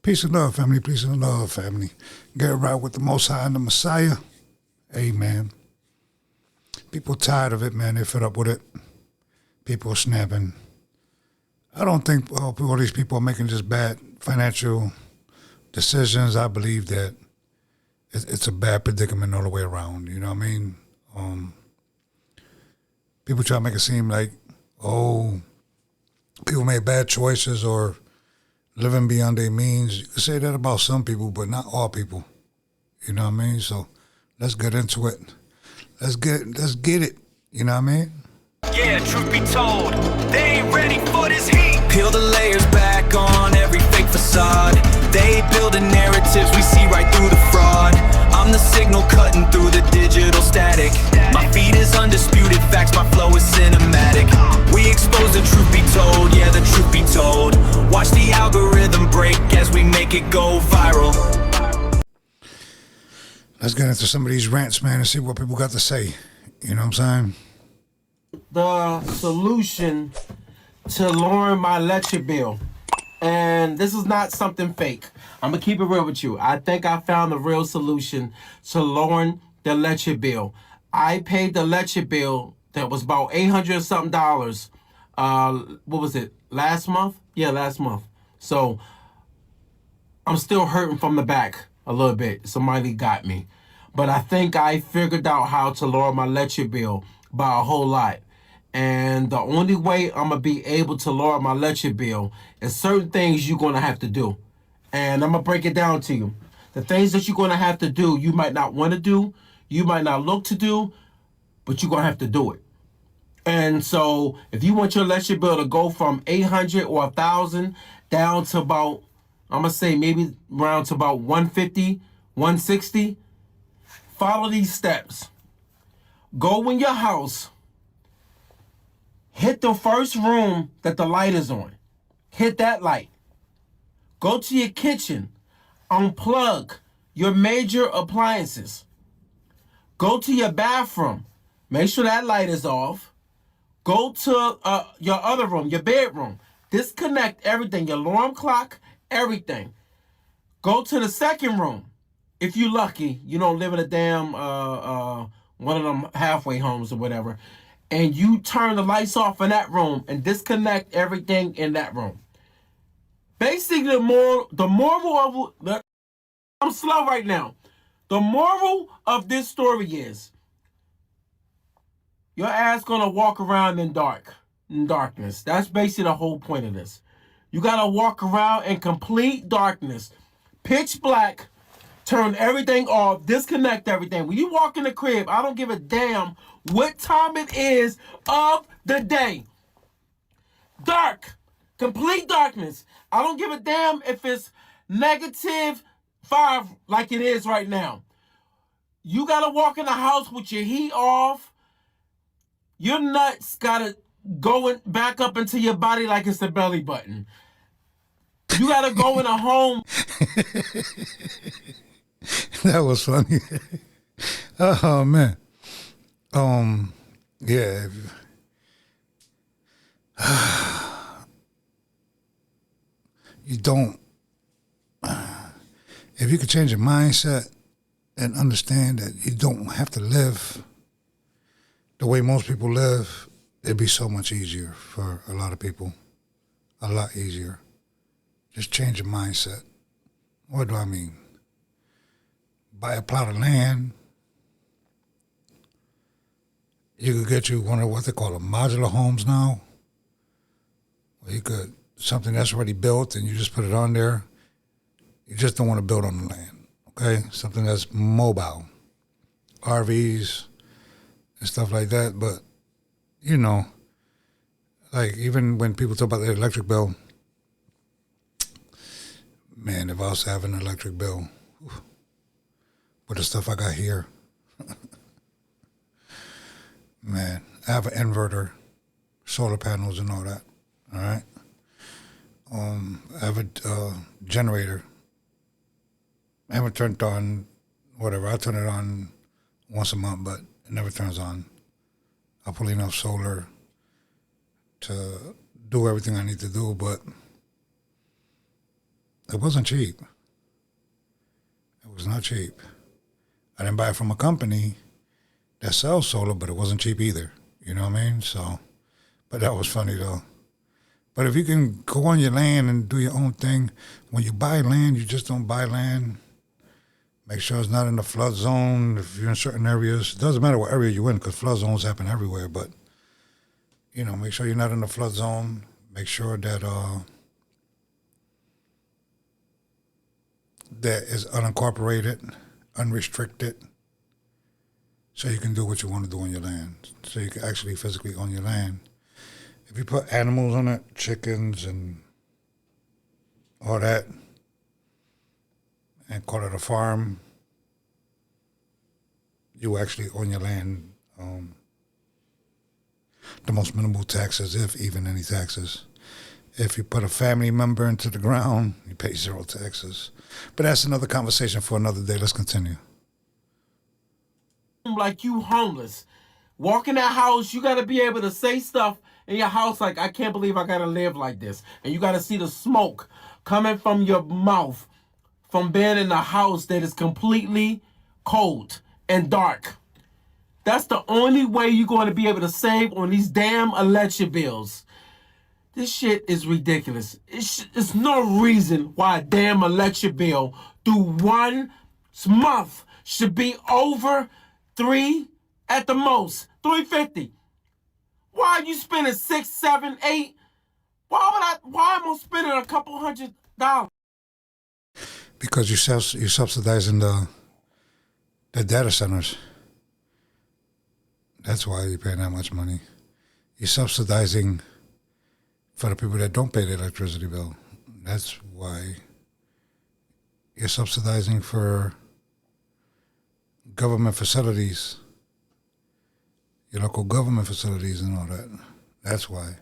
Peace and love, family. Peace and love, family. Get right with the Most High and the Messiah. Amen. People tired of it, man. They're fed up with it. People are snapping. I don't think all these people are making just bad financial decisions. I believe that it's a bad predicament all the way around. You know what I mean? People try to make it seem like, people made bad choices or living beyond their means. You can say that about some people, but not all people. You know what I mean? So let's get into it. Let's get it. You know what I mean? Yeah, truth be told, they ain't ready for this heat. Peel the layers back on every fake facade. They building narratives, we see right through the fraud. I'm the signal cutting through the digital static. My feed is undisputed facts, my flow is cinematic. We expose the truth be told, yeah, the truth be told. Watch the algorithm break as we make it go viral. Let's get into some of these rants, man, and see what people got to say. You know what I'm saying? The solution to lowering my electric bill. And this is not something fake. I'm going to keep it real with you. I think I found the real solution to lowering the electric bill. I paid the electric bill that was about $800 and something dollars. What was it? Last month? Yeah, last month. So I'm still hurting from the back a little bit. Somebody got me. But I think I figured out how to lower my electric bill by a whole lot. And the only way I'm going to be able to lower my electric bill is certain things you're going to have to do. And I'm going to break it down to you. The things that you're going to have to do, you might not want to do, you might not look to do, but you're going to have to do it. And so if you want your electric bill to go from 800 or 1,000 down to about, I'm going to say maybe around to about 150, 160, follow these steps. Go in your house. Hit the first room that the light is on. Hit that light. Go to your kitchen. Unplug your major appliances. Go to your bathroom. Make sure that light is off. Go to your other room, your bedroom. Disconnect everything, your alarm clock, everything. Go to the second room. If you're lucky, you don't live in a damn one of them halfway homes or whatever. And you turn the lights off in that room and disconnect everything in that room. Basically, the moral of I'm slow right now. The moral of this story is your ass gonna walk around in darkness. That's basically the whole point of this. You gotta walk around in complete darkness, pitch black. Turn everything off, disconnect everything. When you walk in the crib, I don't give a damn what time it is of the day. Dark. Complete darkness. I don't give a damn if it's -5 like it is right now. You gotta walk in the house with your heat off. Your nuts gotta go back up into your body like it's a belly button. You gotta go in a home. That was funny. Oh man. Yeah. You don't. If you could change your mindset and understand that you don't have to live the way most people live, it'd be so much easier for a lot of people. A lot easier. Just change your mindset. What do I mean? Buy a plot of land. You could get you one of what they call modular homes now. Or you could, something that's already built and you just put it on there. You just don't want to build on the land, okay? Something that's mobile. RVs and stuff like that. But, you know, like even when people talk about the electric bill, man, if I was to have an electric bill, with the stuff I got here, man, I have an inverter, solar panels and all that, all right? I have a generator. I haven't turned on, whatever, I turn it on once a month, but it never turns on. I pull enough solar to do everything I need to do, but It wasn't cheap. It was not cheap. I didn't buy it from a company that sells solar, but it wasn't cheap either. You know what I mean? So, but that was funny though. But if you can go on your land and do your own thing, when you buy land, you just don't buy land. Make sure it's not in the flood zone. If you're in certain areas, it doesn't matter what area you're in because flood zones happen everywhere. But, you know, make sure you're not in the flood zone. Make sure that that is unincorporated, unrestricted, so you can do what you want to do on your land. So you can actually physically own your land. If you put animals on it, chickens and all that, and call it a farm, you actually own your land. The most minimal taxes, if even any taxes. If you put a family member into the ground, you pay 0 taxes. But that's another conversation for another day. Let's continue. Like you homeless. Walk in that house, you got to be able to say stuff in your house like, I can't believe I got to live like this. And you got to see the smoke coming from your mouth from being in a house that is completely cold and dark. That's the only way you're going to be able to save on these damn electric bills. This shit is ridiculous. It's no reason why a damn electric bill through 1 month should be over $3 at the most, $3.50. Why are you spending $6, $7, $8? Why am I spending a couple $100? Because you're subsidizing the data centers. That's why you're paying that much money. You're subsidizing for the people that don't pay the electricity bill. That's why you're subsidizing for government facilities, your local government facilities and all that. That's why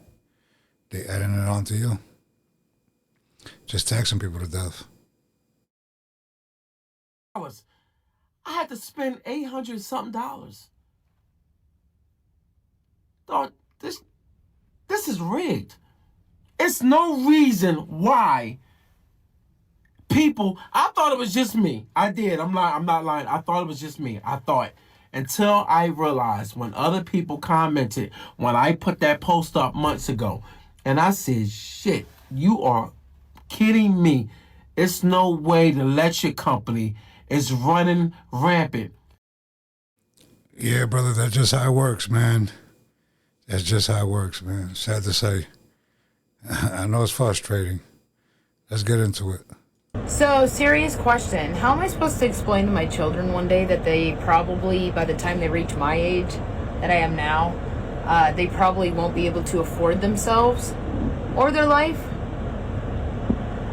they're adding it on to you. Just taxing people to death. I had to spend $800 something. Dog, this is rigged. It's no reason why people. I thought it was just me. I did. I'm not lying. I thought it was just me. I thought until I realized when other people commented when I put that post up months ago, and I said, "Shit, you are kidding me. It's no way the electric company is running rampant." Yeah, brother, that's just how it works, man. That's just how it works, man. Sad to say. I know it's frustrating. Let's get into it. So, serious question. How am I supposed to explain to my children one day that they probably, by the time they reach my age that I am now, they probably won't be able to afford themselves or their life?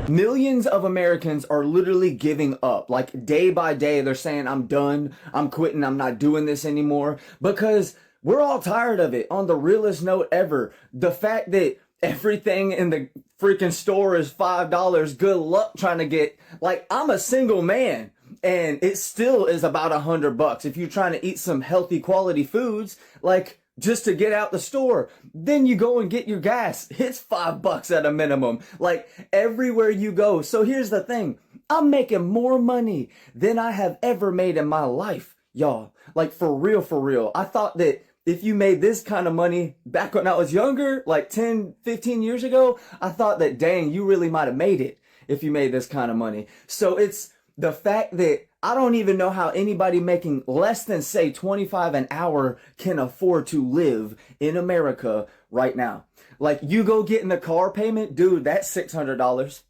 Millions of Americans are literally giving up. Like day by day, they're saying, I'm done, I'm quitting, I'm not doing this anymore. Because we're all tired of it. On the realest note ever, the fact that everything in the freaking store is $5, good luck trying to get, like, I'm a single man and it still is about $100. If you're trying to eat some healthy quality foods, like, just to get out the store, then you go and get your gas. It's $5 at a minimum, like everywhere you go. So here's the thing. I'm making more money than I have ever made in my life, y'all. Like for real, for real. I thought that if you made this kind of money back when I was younger, like 10, 15 years ago, I thought that, dang, you really might have made it if you made this kind of money. So it's the fact that I don't even know how anybody making less than, say, $25 an hour can afford to live in America right now. Like, you go get in the car payment, dude, that's $600.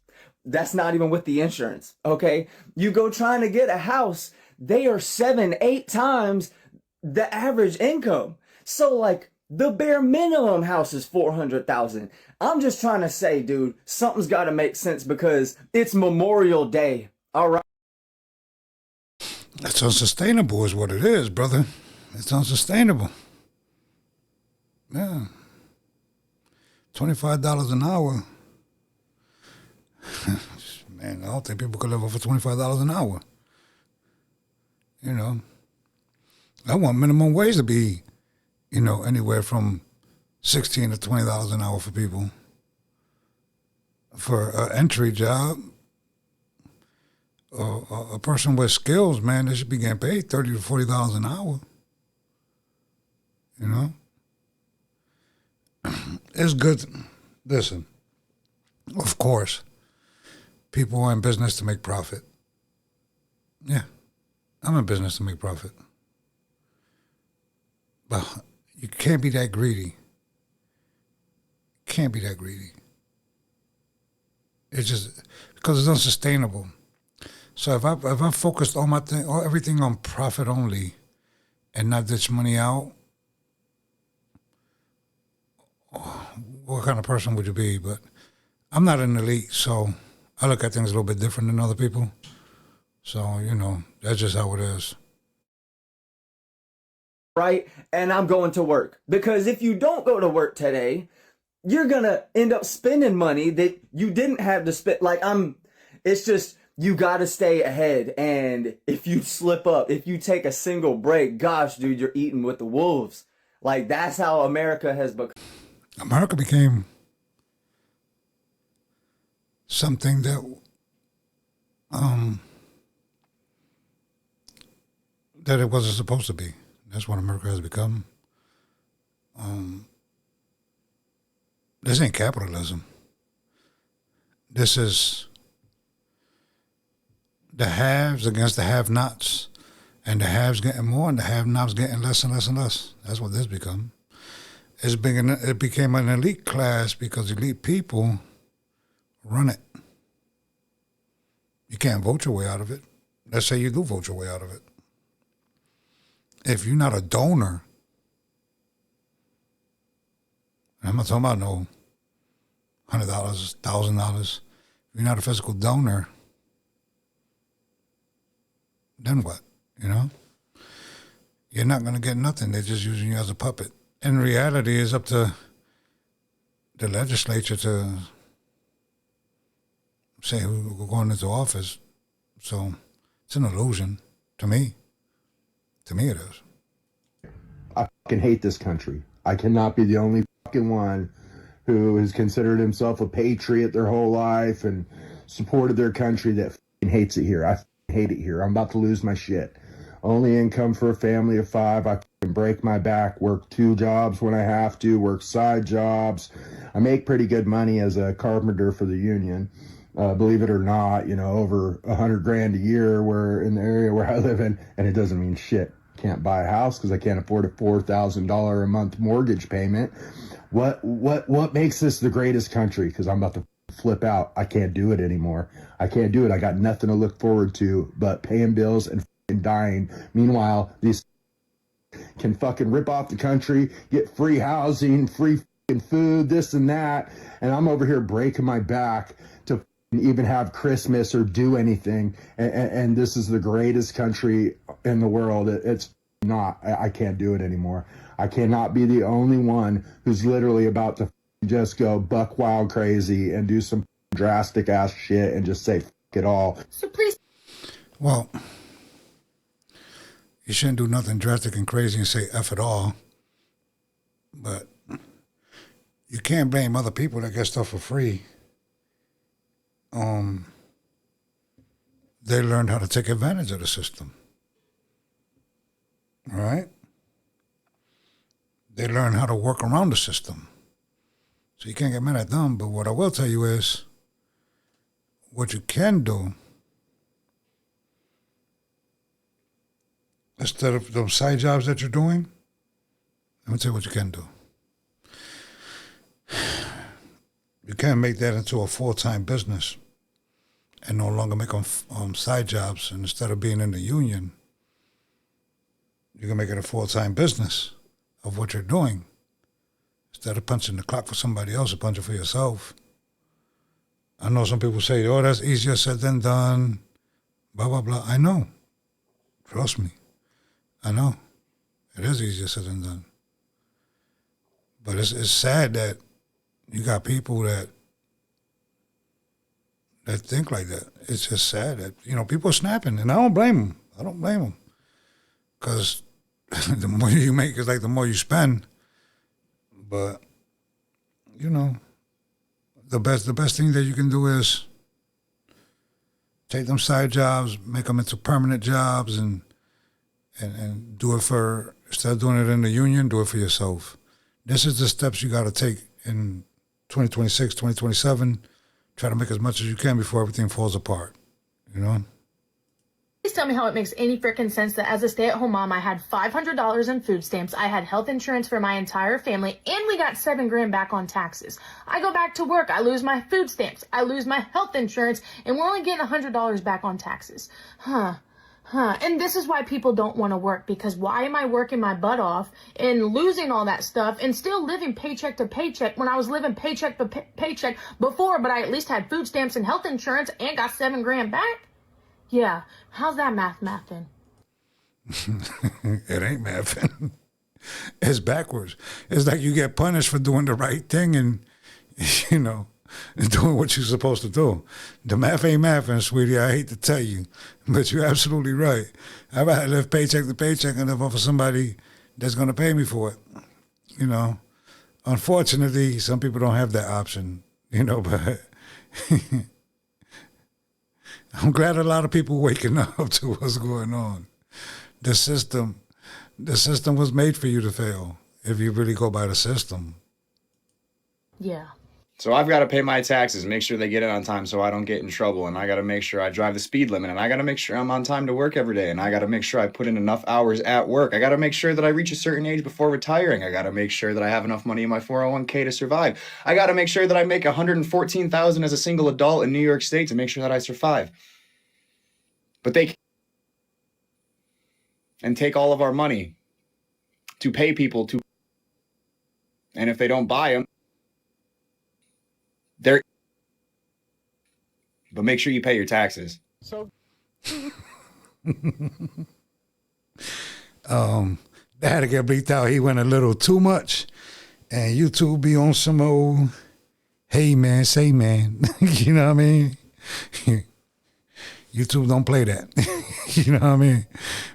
That's not even with the insurance, okay? You go trying to get a house, they are 7, 8 times the average income. So, like, the bare minimum house is $400,000. I'm just trying to say, dude, something's got to make sense because it's Memorial Day, all right? That's unsustainable is what it is, brother. It's unsustainable. Yeah. $25 an hour. Man, I don't think people could live off of $25 an hour. You know. I want minimum wage to be, you know, anywhere from $16 to $20 an hour for people. For an entry job, a person with skills, man, they should be getting paid $30 to $40 an hour. You know, it's good. Listen, of course, people are in business to make profit. Yeah, I'm in business to make profit. But you can't be that greedy. Can't be that greedy. It's just because it's unsustainable. So if I focused all my thing, everything on profit only, and not ditch money out, what kind of person would you be? But I'm not an elite, so I look at things a little bit different than other people. So, you know, that's just how it is. Right? And I'm going to work. Because if you don't go to work today, you're going to end up spending money that you didn't have to spend. It's just, you got to stay ahead. And if you slip up, if you take a single break, gosh, dude, you're eating with the wolves. Like, that's how America has become. America became something that that it wasn't supposed to be. That's what America has become. This ain't capitalism. This is the haves against the have-nots, and the haves getting more, and the have-nots getting less and less and less. That's what this become. It became an elite class because elite people run it. You can't vote your way out of it. Let's say you do vote your way out of it. If you're not a donor, I'm not talking about no $100, $1,000. If you're not a physical donor, then what? You know? You're not going to get nothing. They're just using you as a puppet. In reality, it's up to the legislature to say who's going into office. So it's an illusion to me. To me, it is. I fucking hate this country. I cannot be the only fucking one who has considered himself a patriot their whole life and supported their country that fucking hates it here. I fucking hate it here. I'm about to lose my shit. Only income for a family of 5. I fucking break my back, work 2 jobs when I have to, work side jobs. I make pretty good money as a carpenter for the union. Believe it or not, you know, over $100,000 a year where in the area where I live in, and it doesn't mean shit. Can't buy a house because I can't afford a $4,000 a month mortgage payment. What makes this the greatest country? Because I'm about to flip out. I can't do it anymore. I can't do it. I got nothing to look forward to but paying bills and fucking dying. Meanwhile, these can fucking rip off the country, get free housing, free fucking food, this and that, and I'm over here breaking my back to even have Christmas or do anything, and this is the greatest country in the world. It's not. I can't do it anymore. I cannot be the only one who's literally about to just go buck wild crazy and do some drastic ass shit and just say fuck it all. So please. Well, you shouldn't do nothing drastic and crazy and say F it all, but you can't blame other people that get stuff for free. They learned how to take advantage of the system. All right? They learn how to work around the system. So you can't get mad at them, but what I will tell you is, what you can do, instead of those side jobs that you're doing, let me tell you what you can do. You can make that into a full-time business and no longer make them side jobs. And instead of being in the union, you can make it a full-time business of what you're doing. Instead of punching the clock for somebody else, you punch it for yourself. I know some people say, oh, that's easier said than done, blah, blah, blah. I know. Trust me. I know. It is easier said than done. But it's sad that you got people that think like that. It's just sad that, you know, people are snapping, and I don't blame them. I don't blame them. Because the more you make is like the more you spend. But, you know, the best thing that you can do is Take them side jobs, make them into permanent jobs, and do it for, instead of doing it in the union, do it for yourself. This is the steps you got to take in 2026, 2027. Try to make as much as you can before everything falls apart, you know? Please tell me how it makes any freaking sense that as a stay-at-home mom, I had $500 in food stamps, I had health insurance for my entire family, and we got $7,000 back on taxes. I go back to work, I lose my food stamps, I lose my health insurance, and we're only getting $100 back on taxes. And this is why people don't want to work, because why am I working my butt off and losing all that stuff and still living paycheck to paycheck when I was living paycheck to paycheck before, but I at least had food stamps and health insurance and got $7,000 back? Yeah, how's that mathin'? It ain't mathing. It's backwards. It's like you get punished for doing the right thing and, you know, doing what you're supposed to do. The math ain't mathing, sweetie. I hate to tell you, but you're absolutely right. I'd rather live paycheck to paycheck and live off of somebody that's going to pay me for it, you know. Unfortunately, some people don't have that option, you know, but I'm glad a lot of people waking up to what's going on. The system was made for you to fail if you really go by the system. Yeah. So I've got to pay my taxes, make sure they get it on time so I don't get in trouble. And I got to make sure I drive the speed limit. And I got to make sure I'm on time to work every day. And I got to make sure I put in enough hours at work. I got to make sure that I reach a certain age before retiring. I got to make sure that I have enough money in my 401k to survive. I got to make sure that I make $114,000 as a single adult in New York State to make sure that I survive. But they and take all of our money to pay people to, and if they don't buy them, they're, but make sure you pay your taxes. So they had to get bleeped out. He went a little too much, and YouTube be on some old, hey man, say man. You know what I mean? YouTube don't play that. You know what I mean?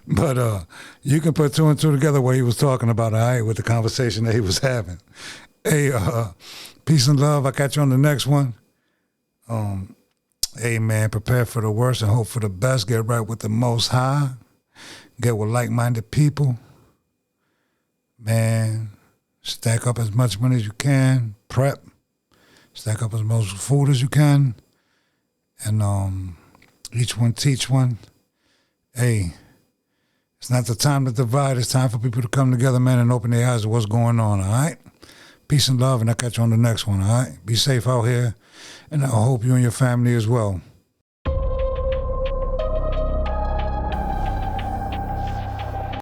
But you can put two and two together what he was talking about, all right, with the conversation that he was having. Hey, peace and love. I'll catch you on the next one. Hey, man, prepare for the worst and hope for the best. Get right with the Most High. Get with like-minded people. Man, stack up as much money as you can. Prep. Stack up as much food as you can. And each one teach one. Hey, it's not the time to divide. It's time for people to come together, man, and open their eyes to what's going on, all right? Peace and love, and I'll catch you on the next one, all right? Be safe out here, and I hope you and your family as well.